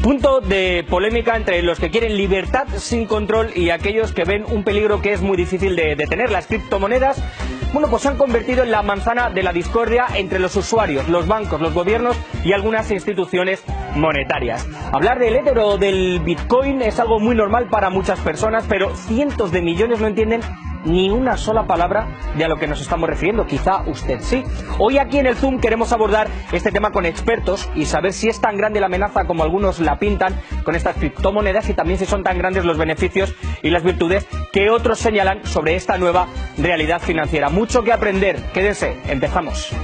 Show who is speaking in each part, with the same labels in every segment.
Speaker 1: Punto de polémica entre los que quieren libertad sin control y aquellos que ven un peligro que es muy difícil de detener. Las criptomonedas, bueno, pues se han convertido en la manzana de la discordia entre los usuarios, los bancos, los gobiernos y algunas instituciones monetarias. Hablar del Ether o del Bitcoin es algo muy normal para muchas personas, pero cientos de millones no entienden ni una sola palabra de a lo que nos estamos refiriendo. Quizá usted sí. Hoy aquí en el Zoom queremos abordar este tema con expertos y saber si es tan grande la amenaza como algunos la pintan con estas criptomonedas y también si son tan grandes los beneficios y las virtudes que otros señalan sobre esta nueva realidad financiera. Mucho que aprender. Quédense. Empezamos.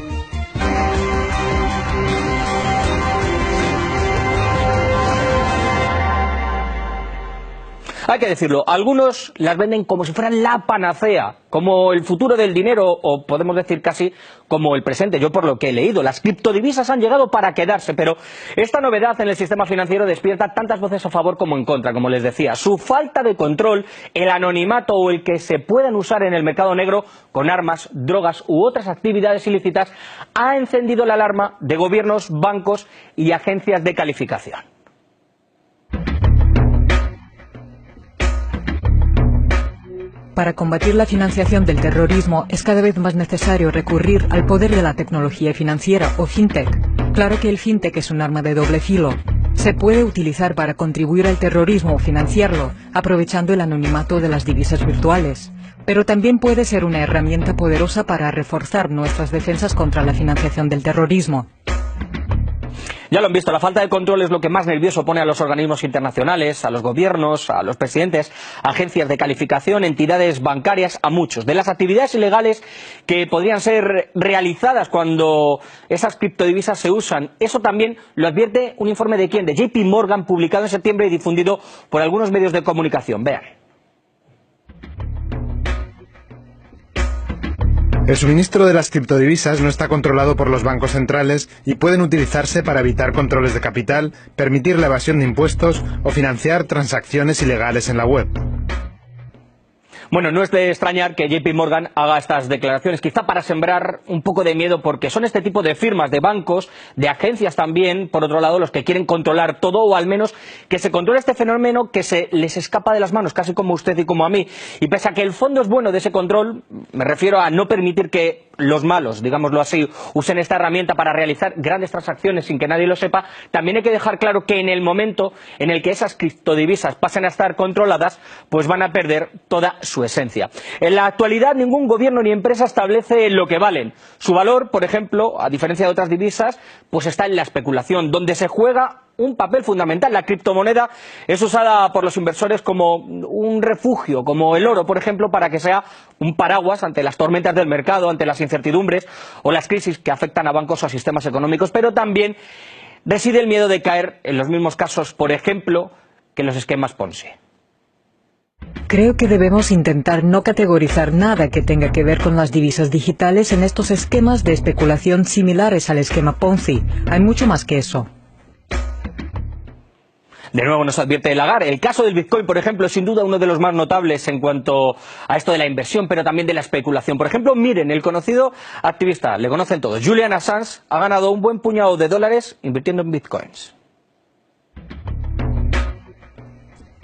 Speaker 1: Hay que decirlo, algunos las venden como si fueran la panacea, como el futuro del dinero, o podemos decir casi como el presente. Yo por lo que he leído, las criptodivisas han llegado para quedarse, pero esta novedad en el sistema financiero despierta tantas voces a favor como en contra, como les decía. Su falta de control, el anonimato o el que se puedan usar en el mercado negro con armas, drogas u otras actividades ilícitas ha encendido la alarma de gobiernos, bancos y agencias de calificación.
Speaker 2: Para combatir la financiación del terrorismo es cada vez más necesario recurrir al poder de la tecnología financiera o fintech. Claro que el fintech es un arma de doble filo. Se puede utilizar para contribuir al terrorismo o financiarlo, aprovechando el anonimato de las divisas virtuales. Pero también puede ser una herramienta poderosa para reforzar nuestras defensas contra la financiación del terrorismo.
Speaker 1: Ya lo han visto, la falta de control es lo que más nervioso pone a los organismos internacionales, a los gobiernos, a los presidentes, agencias de calificación, entidades bancarias, a muchos. De las actividades ilegales que podrían ser realizadas cuando esas criptodivisas se usan, eso también lo advierte un informe de ¿quién? De JP Morgan, publicado en septiembre y difundido por algunos medios de comunicación. Vean.
Speaker 3: El suministro de las criptodivisas no está controlado por los bancos centrales y pueden utilizarse para evitar controles de capital, permitir la evasión de impuestos o financiar transacciones ilegales en la web.
Speaker 1: Bueno, no es de extrañar que JP Morgan haga estas declaraciones, quizá para sembrar un poco de miedo, porque son este tipo de firmas, de bancos, de agencias también, por otro lado, los que quieren controlar todo, o al menos que se controle este fenómeno que se les escapa de las manos, casi como a usted y como a mí. Y pese a que el fondo es bueno de ese control, me refiero a no permitir que los malos, digámoslo así, usen esta herramienta para realizar grandes transacciones sin que nadie lo sepa, también hay que dejar claro que en el momento en el que esas criptodivisas pasen a estar controladas, pues van a perder toda su esencia. En la actualidad ningún gobierno ni empresa establece lo que valen. Su valor, por ejemplo, a diferencia de otras divisas, pues está en la especulación, donde se juega un papel fundamental. La criptomoneda es usada por los inversores como un refugio, como el oro, por ejemplo, para que sea un paraguas ante las tormentas del mercado, ante las incertidumbres o las crisis que afectan a bancos o a sistemas económicos, pero también reside el miedo de caer en los mismos casos, por ejemplo, que en los esquemas Ponzi.
Speaker 2: Creo que debemos intentar no categorizar nada que tenga que ver con las divisas digitales en estos esquemas de especulación similares al esquema Ponzi. Hay mucho más que eso.
Speaker 1: De nuevo nos advierte Lagarde. El caso del Bitcoin, por ejemplo, es sin duda uno de los más notables en cuanto a esto de la inversión, pero también de la especulación. Por ejemplo, miren, el conocido activista, le conocen todos, Julian Assange, ha ganado un buen puñado de dólares invirtiendo en Bitcoins.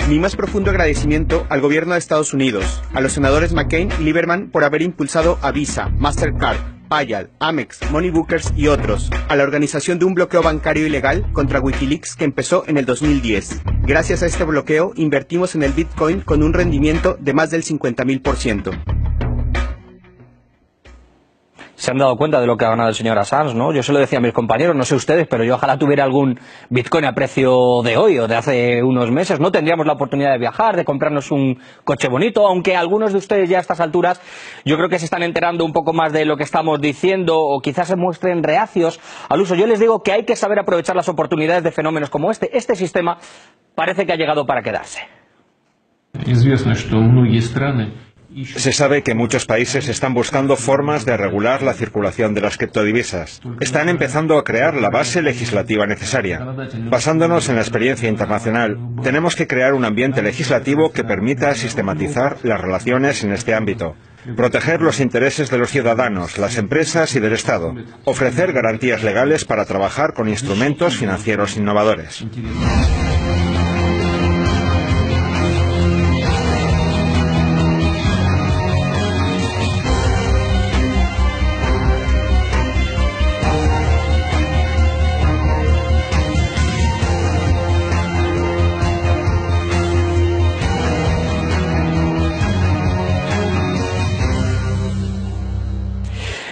Speaker 4: Mi más profundo agradecimiento al gobierno de Estados Unidos, a los senadores McCain y Lieberman por haber impulsado a Visa, Mastercard, Payal, Amex, Moneybookers y otros, a la organización de un bloqueo bancario ilegal contra Wikileaks que empezó en el 2010. Gracias a este bloqueo invertimos en el Bitcoin con un rendimiento de más del 50.000%.
Speaker 1: Se han dado cuenta de lo que ha ganado el señor Assange, ¿no? Yo se lo decía a mis compañeros, no sé ustedes, pero yo ojalá tuviera algún Bitcoin a precio de hoy o de hace unos meses. No tendríamos la oportunidad de viajar, de comprarnos un coche bonito, aunque algunos de ustedes ya a estas alturas yo creo que se están enterando un poco más de lo que estamos diciendo o quizás se muestren reacios al uso. Yo les digo que hay que saber aprovechar las oportunidades de fenómenos como este. Este sistema parece que ha llegado para quedarse.
Speaker 5: Se sabe que muchos países están buscando formas de regular la circulación de las criptodivisas. Están empezando a crear la base legislativa necesaria. Basándonos en la experiencia internacional, tenemos que crear un ambiente legislativo que permita sistematizar las relaciones en este ámbito, proteger los intereses de los ciudadanos, las empresas y del Estado, ofrecer garantías legales para trabajar con instrumentos financieros innovadores.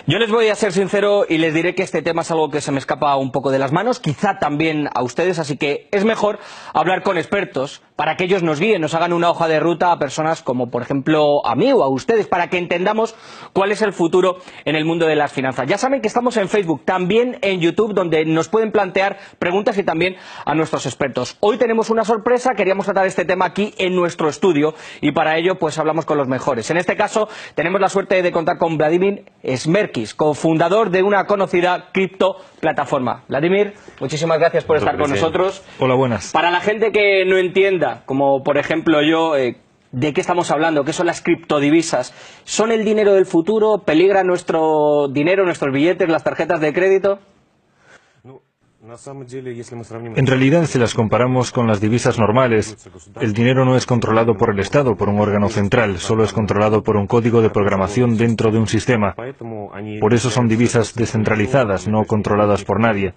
Speaker 1: Yo les voy a ser sincero y les diré que este tema es algo que se me escapa un poco de las manos, quizá también a ustedes, así que es mejor hablar con expertos para que ellos nos guíen, nos hagan una hoja de ruta a personas como, por ejemplo, a mí o a ustedes, para que entendamos cuál es el futuro en el mundo de las finanzas. Ya saben que estamos en Facebook, también en YouTube, donde nos pueden plantear preguntas y también a nuestros expertos. Hoy tenemos una sorpresa, queríamos tratar este tema aquí en nuestro estudio y para ello pues hablamos con los mejores. En este caso tenemos la suerte de contar con Vladimir Smerkis, cofundador de una conocida criptoplataforma. Vladimir, muchísimas gracias por estar con nosotros.
Speaker 6: Hola, buenas.
Speaker 1: Para la gente que no entienda, como por ejemplo yo, ¿de qué estamos hablando? ¿Qué son las criptodivisas? ¿Son el dinero del futuro? ¿Peligra nuestro dinero, nuestros billetes, las tarjetas de crédito?
Speaker 6: En realidad, si las comparamos con las divisas normales, el dinero no es controlado por el Estado, por un órgano central, solo es controlado por un código de programación dentro de un sistema. Por eso son divisas descentralizadas, no controladas por nadie,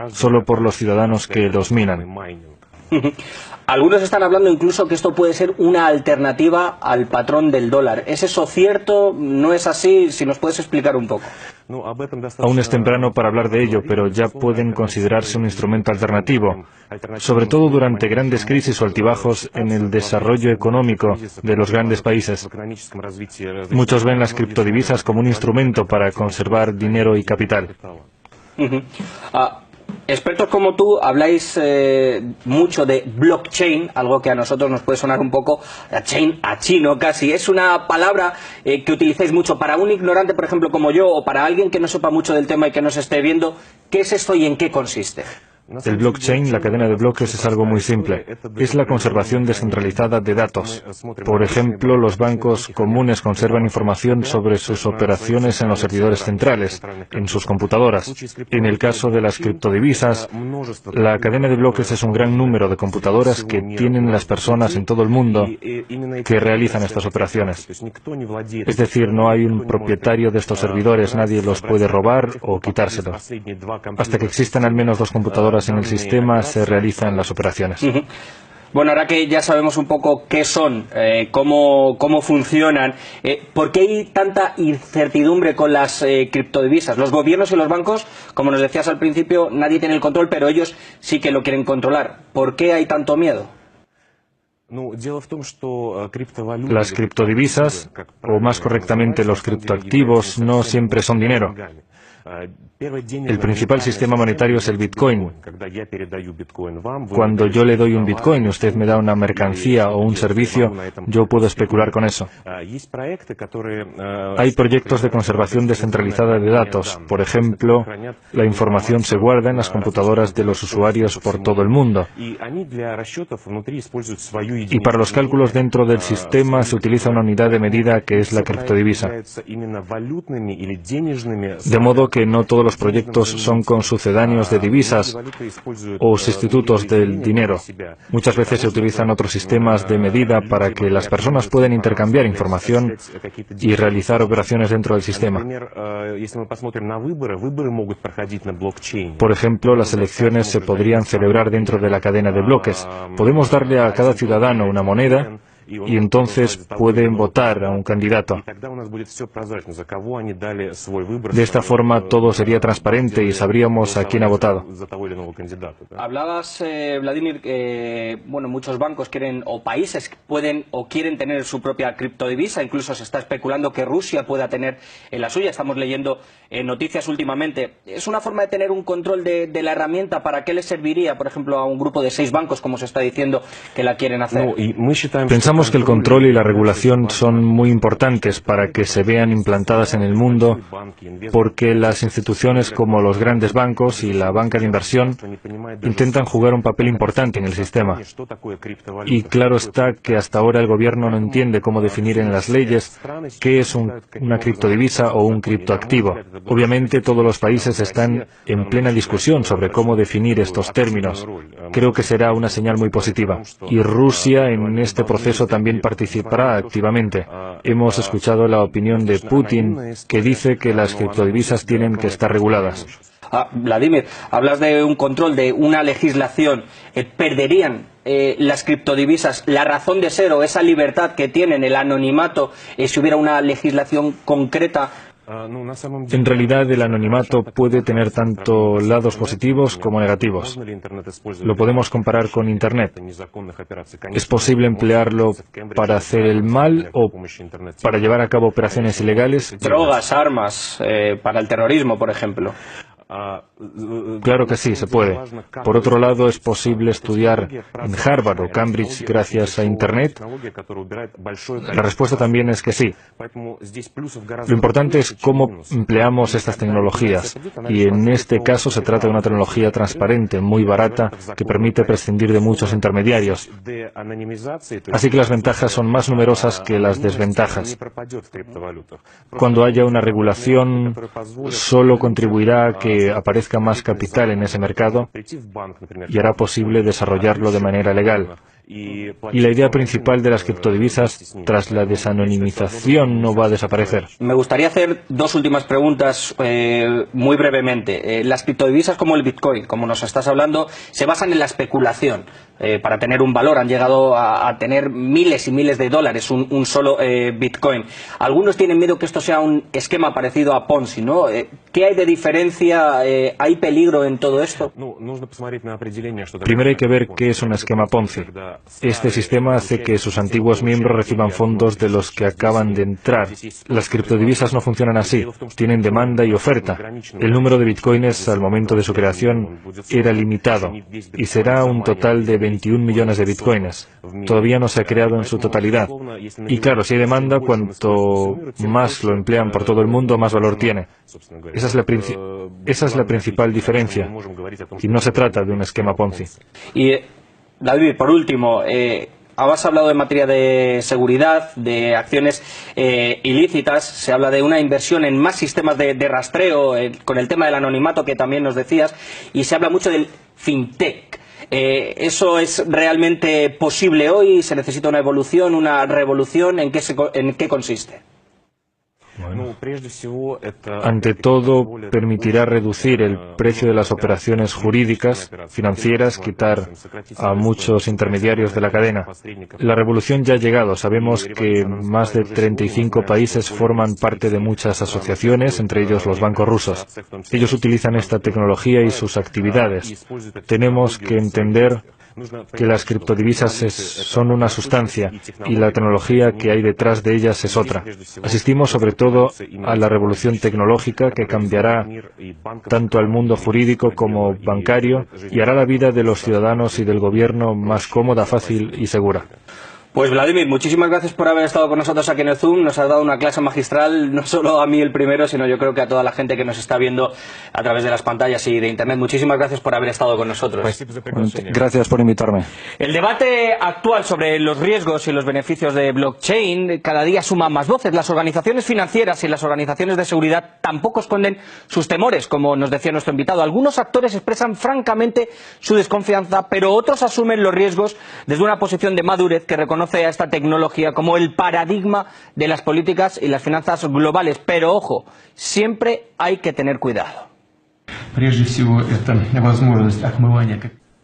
Speaker 6: solo por los ciudadanos que los minan.
Speaker 1: Algunos están hablando incluso que esto puede ser una alternativa al patrón del dólar. ¿Es eso cierto? ¿No es así? Si nos puedes explicar un poco.
Speaker 6: Aún es temprano para hablar de ello, pero ya pueden considerarse un instrumento alternativo, sobre todo durante grandes crisis o altibajos en el desarrollo económico de los grandes países. Muchos ven las criptodivisas como un instrumento para conservar dinero y capital.
Speaker 1: Expertos como tú habláis mucho de blockchain, algo que a nosotros nos puede sonar un poco a chino casi. Es una palabra que utilizáis mucho. Para un ignorante, por ejemplo, como yo, o para alguien que no sepa mucho del tema y que nos esté viendo, ¿qué es esto y en qué consiste?
Speaker 6: El blockchain, la cadena de bloques, es algo muy simple. Es la conservación descentralizada de datos. Por ejemplo, los bancos comunes conservan información sobre sus operaciones en los servidores centrales, en sus computadoras. En el caso de las criptodivisas, la cadena de bloques es un gran número de computadoras que tienen las personas en todo el mundo que realizan estas operaciones. Es decir, no hay un propietario de estos servidores, nadie los puede robar o quitárselos. Hasta que existan al menos dos computadoras en el sistema, se realizan las operaciones.
Speaker 1: Bueno, ahora que ya sabemos un poco qué son, cómo funcionan, ¿por qué hay tanta incertidumbre con las criptodivisas? Los gobiernos y los bancos, como nos decías al principio, nadie tiene el control, pero ellos sí que lo quieren controlar. ¿Por qué hay tanto miedo?
Speaker 6: Las criptodivisas, o más correctamente los criptoactivos, no siempre son dinero. El principal sistema monetario es el Bitcoin. Cuando yo le doy un Bitcoin y usted me da una mercancía o un servicio, yo puedo especular con eso. Hay proyectos de conservación descentralizada de datos. Por ejemplo, la información se guarda en las computadoras de los usuarios por todo el mundo. Y para los cálculos dentro del sistema se utiliza una unidad de medida que es la criptodivisa. De modo que no todos los proyectos son con sucedáneos de divisas o sustitutos del dinero. Muchas veces se utilizan otros sistemas de medida para que las personas puedan intercambiar información y realizar operaciones dentro del sistema. Por ejemplo, las elecciones se podrían celebrar dentro de la cadena de bloques. Podemos darle a cada ciudadano una moneda y entonces pueden votar a un candidato. De esta forma todo sería transparente y sabríamos a quién ha votado.
Speaker 1: Hablabas, Vladimir, bueno, muchos bancos quieren, o países pueden o quieren tener su propia criptodivisa, incluso se está especulando que Rusia pueda tener la suya, estamos leyendo noticias últimamente. ¿Es una forma de tener un control de la herramienta? ¿Para qué le serviría, por ejemplo, a un grupo de 6 bancos, como se está diciendo, que la quieren hacer?
Speaker 6: Pensamos Creemos que el control y la regulación son muy importantes para que se vean implantadas en el mundo, porque las instituciones como los grandes bancos y la banca de inversión intentan jugar un papel importante en el sistema. Y claro está que hasta ahora el gobierno no entiende cómo definir en las leyes qué es una criptodivisa o un criptoactivo. Obviamente todos los países están en plena discusión sobre cómo definir estos términos. Creo que será una señal muy positiva. Y Rusia en este proceso también participará activamente. Hemos escuchado la opinión de Putin, que dice que las criptodivisas tienen que estar reguladas.
Speaker 1: Vladimir, hablas de un control, de una legislación. ¿Perderían las criptodivisas la razón de ser o esa libertad que tienen, el anonimato, si hubiera una legislación concreta?
Speaker 6: En realidad, el anonimato puede tener tanto lados positivos como negativos. Lo podemos comparar con Internet. ¿Es posible emplearlo para hacer el mal o para llevar a cabo operaciones ilegales?
Speaker 1: Drogas, armas, para el terrorismo, por ejemplo.
Speaker 6: Claro que sí, se puede. Por otro lado, es posible estudiar en Harvard o Cambridge gracias a Internet. La respuesta también es que sí. Lo importante es cómo empleamos estas tecnologías. Y en este caso se trata de una tecnología transparente, muy barata, que permite prescindir de muchos intermediarios. Así que las ventajas son más numerosas que las desventajas. Cuando haya una regulación, solo contribuirá a que aparezca más capital en ese mercado y hará posible desarrollarlo de manera legal. Y la idea principal de las criptodivisas, tras la desanonimización, no va a desaparecer.
Speaker 1: Me gustaría hacer dos últimas preguntas muy brevemente. Las criptodivisas como el Bitcoin, como nos estás hablando, se basan en la especulación. Para tener un valor, han llegado a tener miles y miles de dólares un solo Bitcoin. Algunos tienen miedo que esto sea un esquema parecido a Ponzi, ¿no? ¿Qué hay de diferencia? ¿Hay peligro en todo esto?
Speaker 6: Primero hay que ver qué es un esquema Ponzi. Este sistema hace que sus antiguos miembros reciban fondos de los que acaban de entrar. Las criptodivisas no funcionan así. Tienen demanda y oferta. El número de bitcoins al momento de su creación era limitado y será un total de 21 millones de bitcoins. Todavía no se ha creado en su totalidad. Y claro, si hay demanda, cuanto más lo emplean por todo el mundo, más valor tiene. Esa es la principal diferencia. Y no se trata de un esquema Ponzi.
Speaker 1: Y David, por último, has hablado en materia de seguridad, de acciones ilícitas, se habla de una inversión en más sistemas de rastreo, con el tema del anonimato que también nos decías, y se habla mucho del fintech. ¿Eso es realmente posible hoy? ¿Se necesita una evolución, una revolución? ¿En qué consiste?
Speaker 6: Ante todo, permitirá reducir el precio de las operaciones jurídicas, financieras, quitar a muchos intermediarios de la cadena. La revolución ya ha llegado. Sabemos que más de 35 países forman parte de muchas asociaciones, entre ellos los bancos rusos. Ellos utilizan esta tecnología y sus actividades. Tenemos que entender que las criptodivisas son una sustancia y la tecnología que hay detrás de ellas es otra. Asistimos sobre todo a la revolución tecnológica que cambiará tanto al mundo jurídico como bancario y hará la vida de los ciudadanos y del gobierno más cómoda, fácil y segura.
Speaker 1: Pues Vladimir, muchísimas gracias por haber estado con nosotros aquí en el Zoom. Nos has dado una clase magistral, no solo a mí el primero, sino yo creo que a toda la gente que nos está viendo a través de las pantallas y de Internet. Muchísimas gracias por haber estado con nosotros.
Speaker 6: Gracias por invitarme.
Speaker 1: El debate actual sobre los riesgos y los beneficios de blockchain cada día suma más voces. Las organizaciones financieras y las organizaciones de seguridad tampoco esconden sus temores, como nos decía nuestro invitado. Algunos actores expresan francamente su desconfianza, pero otros asumen los riesgos desde una posición de madurez que reconoce a esta tecnología como el paradigma de las políticas y las finanzas globales. Pero ojo, siempre hay que tener cuidado.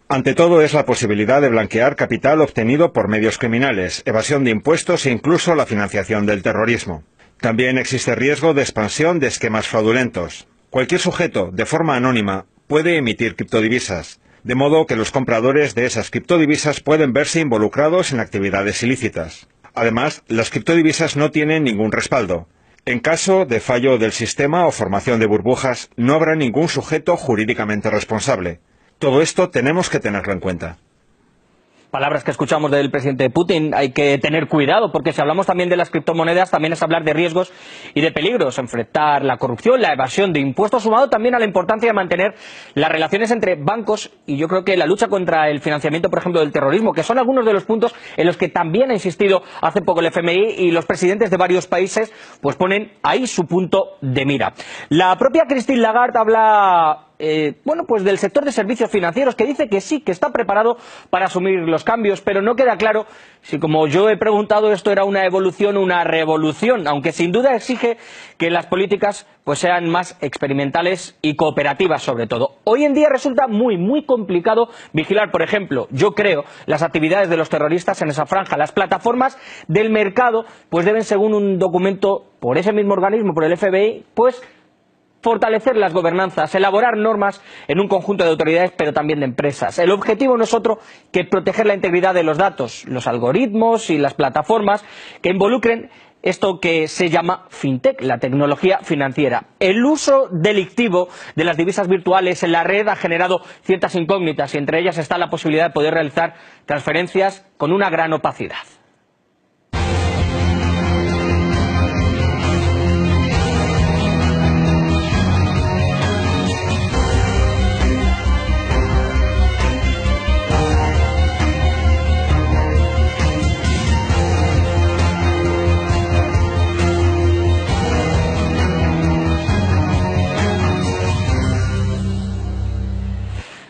Speaker 5: Ante todo es la posibilidad de blanquear capital obtenido por medios criminales, evasión de impuestos e incluso la financiación del terrorismo. También existe riesgo de expansión de esquemas fraudulentos. Cualquier sujeto, de forma anónima, puede emitir criptodivisas, de modo que los compradores de esas criptodivisas pueden verse involucrados en actividades ilícitas. Además, las criptodivisas no tienen ningún respaldo. En caso de fallo del sistema o formación de burbujas, no habrá ningún sujeto jurídicamente responsable. Todo esto tenemos que tenerlo en cuenta.
Speaker 1: Palabras que escuchamos del presidente Putin. Hay que tener cuidado, porque si hablamos también de las criptomonedas, también es hablar de riesgos y de peligros. Enfrentar la corrupción, la evasión de impuestos, sumado también a la importancia de mantener las relaciones entre bancos y yo creo que la lucha contra el financiamiento, por ejemplo, del terrorismo, que son algunos de los puntos en los que también ha insistido hace poco el FMI, y los presidentes de varios países pues ponen ahí su punto de mira. La propia Christine Lagarde habla pues del sector de servicios financieros, que dice que sí, que está preparado para asumir los cambios, pero no queda claro si, como yo he preguntado, esto era una evolución o una revolución, aunque sin duda exige que las políticas pues sean más experimentales y cooperativas sobre todo. Hoy en día resulta muy complicado vigilar, por ejemplo, yo creo, las actividades de los terroristas en esa franja. Las plataformas del mercado pues deben, según un documento por ese mismo organismo, por el FBI, pues fortalecer las gobernanzas, elaborar normas en un conjunto de autoridades, pero también de empresas. El objetivo no es otro que proteger la integridad de los datos, los algoritmos y las plataformas que involucren esto que se llama fintech, la tecnología financiera. El uso delictivo de las divisas virtuales en la red ha generado ciertas incógnitas, y entre ellas está la posibilidad de poder realizar transferencias con una gran opacidad.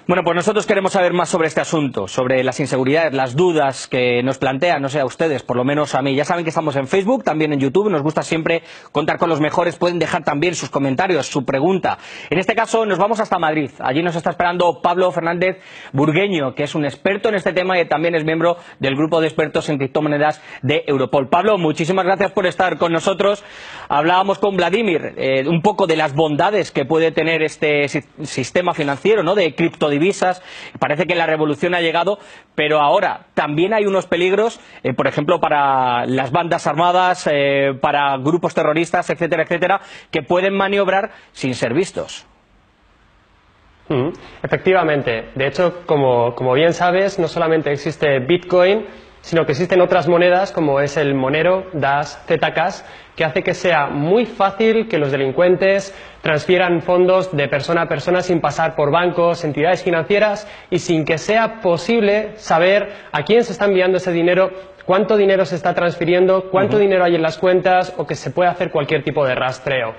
Speaker 1: Bueno, pues nosotros queremos saber más sobre este asunto, sobre las inseguridades, las dudas que nos plantean, no sé a ustedes, por lo menos a mí. Ya saben que estamos en Facebook, también en YouTube, nos gusta siempre contar con los mejores, pueden dejar también sus comentarios, su pregunta. En este caso nos vamos hasta Madrid, allí nos está esperando Pablo Fernández Burgueño, que es un experto en este tema y también es miembro del grupo de expertos en criptomonedas de Europol. Pablo, muchísimas gracias por estar con nosotros. Hablábamos con Vladimir un poco de las bondades que puede tener este sistema financiero, ¿no?, de criptodivisas. Parece que la revolución ha llegado, pero ahora también hay unos peligros, por ejemplo, para las bandas armadas, para grupos terroristas, etcétera, etcétera, que pueden maniobrar sin ser vistos.
Speaker 7: Efectivamente. De hecho, como bien sabes, no solamente existe Bitcoin, sino que existen otras monedas como es el Monero, Dash, Zcash, que hace que sea muy fácil que los delincuentes transfieran fondos de persona a persona sin pasar por bancos, entidades financieras y sin que sea posible saber a quién se está enviando ese dinero, cuánto dinero se está transfiriendo, cuánto dinero hay en las cuentas o que se puede hacer cualquier tipo de rastreo.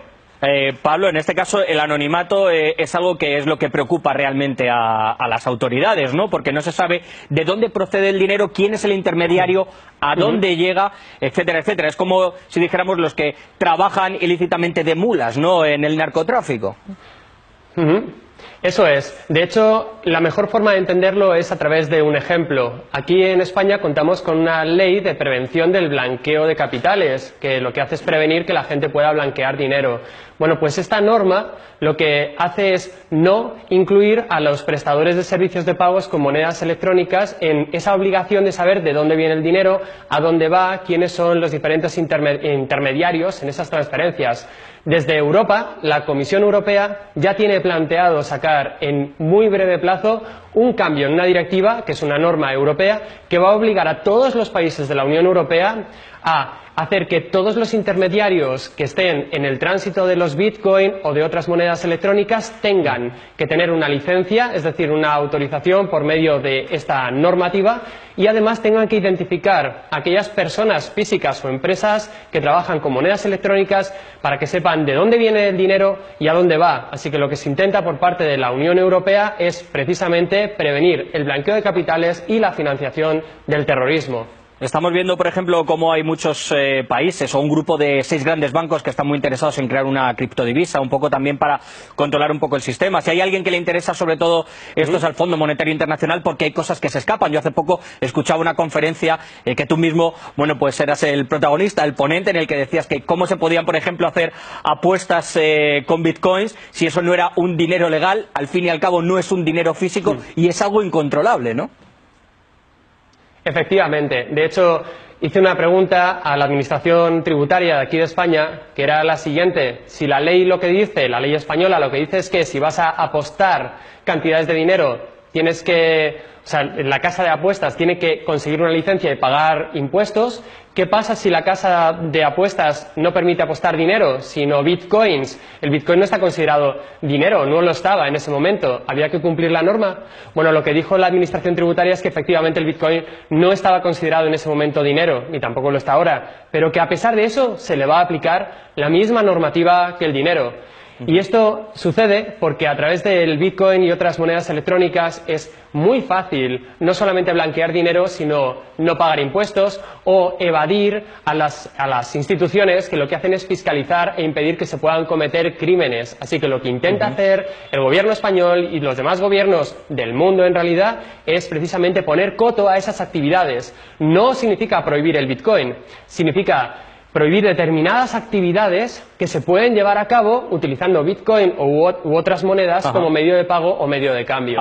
Speaker 1: Pablo, en este caso el anonimato es algo que es lo que preocupa realmente a las autoridades, ¿no? Porque no se sabe de dónde procede el dinero, quién es el intermediario, a dónde llega, etcétera, etcétera. Es como si dijéramos los que trabajan ilícitamente de mulas, ¿no?, en el narcotráfico.
Speaker 7: Eso es. De hecho, la mejor forma de entenderlo es a través de un ejemplo. Aquí en España contamos con una ley de prevención del blanqueo de capitales, que lo que hace es prevenir que la gente pueda blanquear dinero. Bueno, pues esta norma lo que hace es no incluir a los prestadores de servicios de pagos con monedas electrónicas en esa obligación de saber de dónde viene el dinero, a dónde va, quiénes son los diferentes intermediarios en esas transferencias. Desde Europa, la Comisión Europea ya tiene planteado sacar en muy breve plazo un cambio en una directiva, que es una norma europea, que va a obligar a todos los países de la Unión Europea a hacer que todos los intermediarios que estén en el tránsito de los Bitcoin o de otras monedas electrónicas tengan que tener una licencia, es decir, una autorización por medio de esta normativa, y además tengan que identificar a aquellas personas físicas o empresas que trabajan con monedas electrónicas para que sepan de dónde viene el dinero y a dónde va. Así que lo que se intenta por parte de la Unión Europea es precisamente prevenir el blanqueo de capitales y la financiación del terrorismo.
Speaker 1: Estamos viendo, por ejemplo, cómo hay muchos países o un grupo de 6 grandes bancos que están muy interesados en crear una criptodivisa, un poco también para controlar un poco el sistema. Si hay alguien que le interesa sobre todo esto es al Fondo Monetario Internacional, porque hay cosas que se escapan. Yo hace poco escuchaba una conferencia que tú mismo, bueno, pues eras el protagonista, el ponente, en el que decías que cómo se podían, por ejemplo, hacer apuestas con bitcoins si eso no era un dinero legal. Al fin y al cabo no es un dinero físico y es algo incontrolable, ¿no?
Speaker 7: Efectivamente. De hecho, hice una pregunta a la Administración Tributaria de aquí de España, que era la siguiente: si la ley española lo que dice es que si vas a apostar cantidades de dinero la casa de apuestas tiene que conseguir una licencia y pagar impuestos. ¿Qué pasa si la casa de apuestas no permite apostar dinero, sino bitcoins? El bitcoin no está considerado dinero, no lo estaba en ese momento. ¿Había que cumplir la norma? Bueno, lo que dijo la Administración Tributaria es que efectivamente el bitcoin no estaba considerado en ese momento dinero, ni tampoco lo está ahora, pero que a pesar de eso se le va a aplicar la misma normativa que el dinero. Y esto sucede porque a través del Bitcoin y otras monedas electrónicas es muy fácil no solamente blanquear dinero, sino no pagar impuestos o evadir a las instituciones que lo que hacen es fiscalizar e impedir que se puedan cometer crímenes. Así que lo que intenta hacer el gobierno español y los demás gobiernos del mundo en realidad es precisamente poner coto a esas actividades. No significa prohibir el Bitcoin, significa prohibir determinadas actividades que se pueden llevar a cabo utilizando Bitcoin u otras monedas como medio de pago o medio de cambio.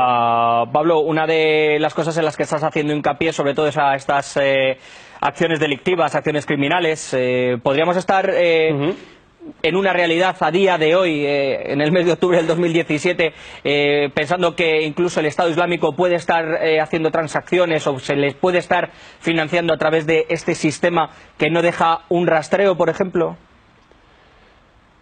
Speaker 1: Pablo, una de las cosas en las que estás haciendo hincapié, sobre todo, es a estas acciones delictivas, acciones criminales. ¿Podríamos estar en una realidad a día de hoy, en el mes de octubre del 2017, pensando que incluso el Estado Islámico puede estar haciendo transacciones o se les puede estar financiando a través de este sistema que no deja un rastreo, por ejemplo?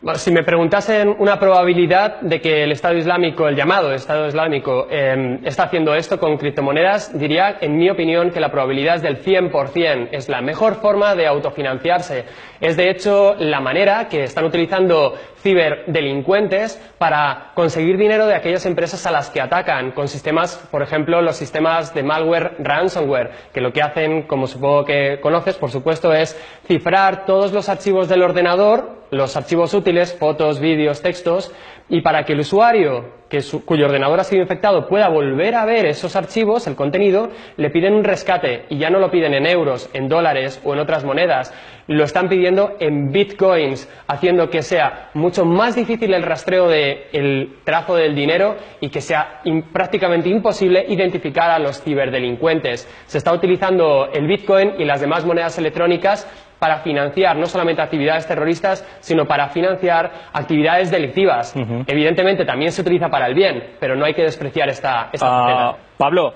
Speaker 7: Bueno, si me preguntasen una probabilidad de que el Estado Islámico, el llamado Estado Islámico, está haciendo esto con criptomonedas, diría, en mi opinión, que la probabilidad es del 100%. Es la mejor forma de autofinanciarse. Es, de hecho, la manera que están utilizando ciberdelincuentes para conseguir dinero de aquellas empresas a las que atacan con sistemas, por ejemplo, los sistemas de malware ransomware, que lo que hacen, como supongo que conoces, por supuesto, es cifrar todos los archivos del ordenador, los archivos útiles, fotos, vídeos, textos, y para que el usuario cuyo ordenador ha sido infectado pueda volver a ver esos archivos, el contenido, le piden un rescate, y ya no lo piden en euros, en dólares o en otras monedas, lo están pidiendo en bitcoins, haciendo que sea mucho más difícil el rastreo del trazo del dinero y que sea prácticamente imposible identificar a los ciberdelincuentes. Se está utilizando el bitcoin y las demás monedas electrónicas para financiar no solamente actividades terroristas, sino para financiar actividades delictivas. Evidentemente también se utiliza para el bien, pero no hay que despreciar esta faceta.
Speaker 1: Pablo,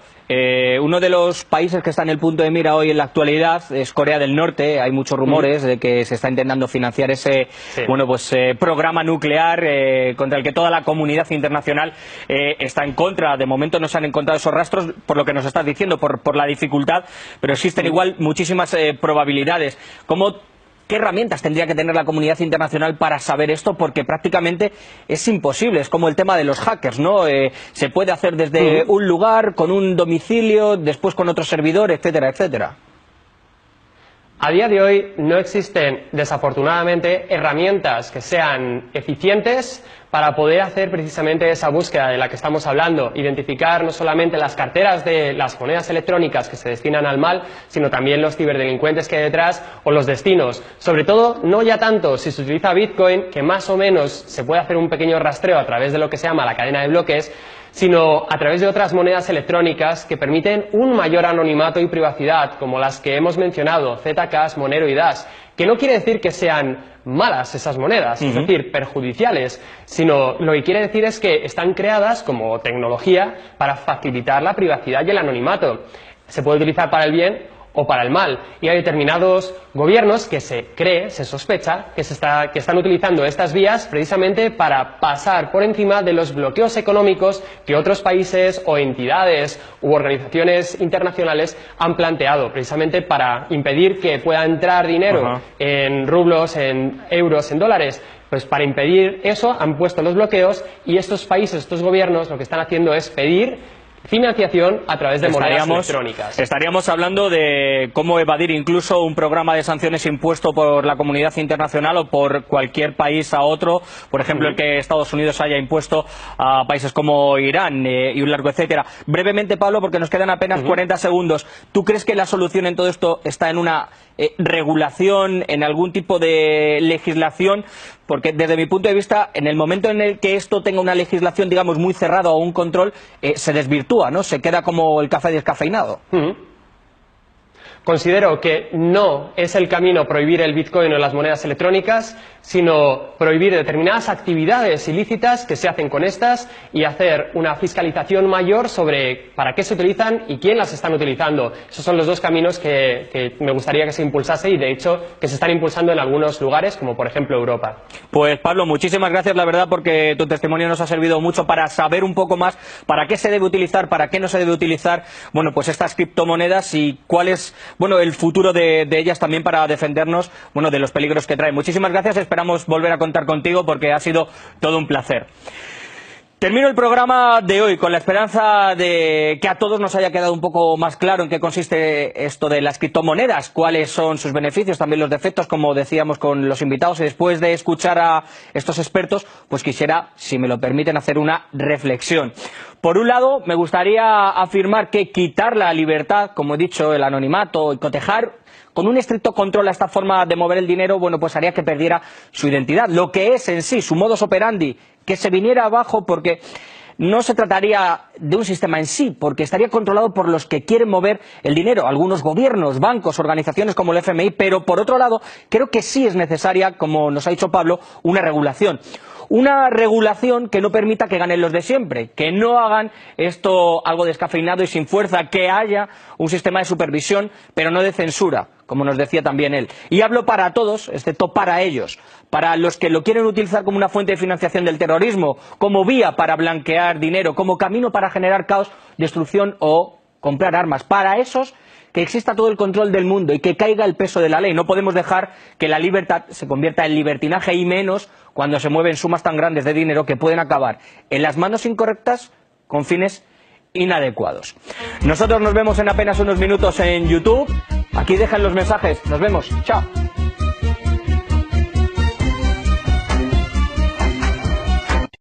Speaker 1: uno de los países que está en el punto de mira hoy en la actualidad es Corea del Norte. Hay muchos rumores de que se está intentando financiar ese programa nuclear contra el que toda la comunidad internacional está en contra. De momento no se han encontrado esos rastros, por lo que nos estás diciendo, por la dificultad, pero existen igual muchísimas probabilidades. ¿Qué herramientas tendría que tener la comunidad internacional para saber esto? Porque prácticamente es imposible, es como el tema de los hackers, ¿no? Se puede hacer desde un lugar, con un domicilio, después con otro servidor, etcétera, etcétera.
Speaker 7: A día de hoy no existen, desafortunadamente, herramientas que sean eficientes para poder hacer precisamente esa búsqueda de la que estamos hablando, identificar no solamente las carteras de las monedas electrónicas que se destinan al mal, sino también los ciberdelincuentes que hay detrás o los destinos. Sobre todo, no ya tanto si se utiliza Bitcoin, que más o menos se puede hacer un pequeño rastreo a través de lo que se llama la cadena de bloques, sino a través de otras monedas electrónicas que permiten un mayor anonimato y privacidad, como las que hemos mencionado, Zcash, Monero y Dash, que no quiere decir que sean malas esas monedas, es decir, perjudiciales, sino lo que quiere decir es que están creadas como tecnología para facilitar la privacidad y el anonimato. Se puede utilizar para el bien o para el mal, y hay determinados gobiernos que se sospecha que están utilizando estas vías precisamente para pasar por encima de los bloqueos económicos que otros países o entidades u organizaciones internacionales han planteado, precisamente para impedir que pueda entrar dinero en rublos, en euros, en dólares. Pues para impedir eso han puesto los bloqueos, y estos países, estos gobiernos, lo que están haciendo es pedir financiación a través de monedas electrónicas.
Speaker 1: Estaríamos hablando de cómo evadir incluso un programa de sanciones impuesto por la comunidad internacional o por cualquier país a otro, por ejemplo el que Estados Unidos haya impuesto a países como Irán y un largo etcétera. Brevemente, Pablo, porque nos quedan apenas 40 segundos, ¿tú crees que la solución en todo esto está en una regulación, en algún tipo de legislación? Porque desde mi punto de vista, en el momento en el que esto tenga una legislación, digamos, muy cerrada o un control, se desvirtúa, ¿no? Se queda como el café descafeinado.
Speaker 7: Considero que no es el camino prohibir el Bitcoin o las monedas electrónicas, sino prohibir determinadas actividades ilícitas que se hacen con estas y hacer una fiscalización mayor sobre para qué se utilizan y quién las están utilizando. Esos son los dos caminos que me gustaría que se impulsase y, de hecho, que se están impulsando en algunos lugares, como por ejemplo Europa.
Speaker 1: Pues Pablo, muchísimas gracias, la verdad, porque tu testimonio nos ha servido mucho para saber un poco más para qué se debe utilizar, para qué no se debe utilizar, bueno, pues estas criptomonedas y cuál es, bueno, el futuro de ellas también para defendernos, bueno, de los peligros que traen. Muchísimas gracias, esperamos volver a contar contigo porque ha sido todo un placer. Termino el programa de hoy con la esperanza de que a todos nos haya quedado un poco más claro en qué consiste esto de las criptomonedas, cuáles son sus beneficios, también los defectos, como decíamos con los invitados. Y después de escuchar a estos expertos, pues quisiera, si me lo permiten, hacer una reflexión. Por un lado, me gustaría afirmar que quitar la libertad, como he dicho, el anonimato y cotejar con un estricto control a esta forma de mover el dinero, bueno, pues haría que perdiera su identidad, lo que es en sí, su modus operandi, que se viniera abajo, porque no se trataría de un sistema en sí, porque estaría controlado por los que quieren mover el dinero, algunos gobiernos, bancos, organizaciones como el FMI, pero por otro lado, creo que sí es necesaria, como nos ha dicho Pablo, una regulación. Una regulación que no permita que ganen los de siempre, que no hagan esto algo descafeinado y sin fuerza, que haya un sistema de supervisión, pero no de censura, como nos decía también él. Y hablo para todos, excepto para ellos, para los que lo quieren utilizar como una fuente de financiación del terrorismo, como vía para blanquear dinero, como camino para generar caos, destrucción o comprar armas. Para esos, que exista todo el control del mundo y que caiga el peso de la ley. No podemos dejar que la libertad se convierta en libertinaje, y menos cuando se mueven sumas tan grandes de dinero que pueden acabar en las manos incorrectas con fines inadecuados. Nosotros nos vemos en apenas unos minutos en YouTube. Aquí dejan los mensajes. Nos vemos. Chao.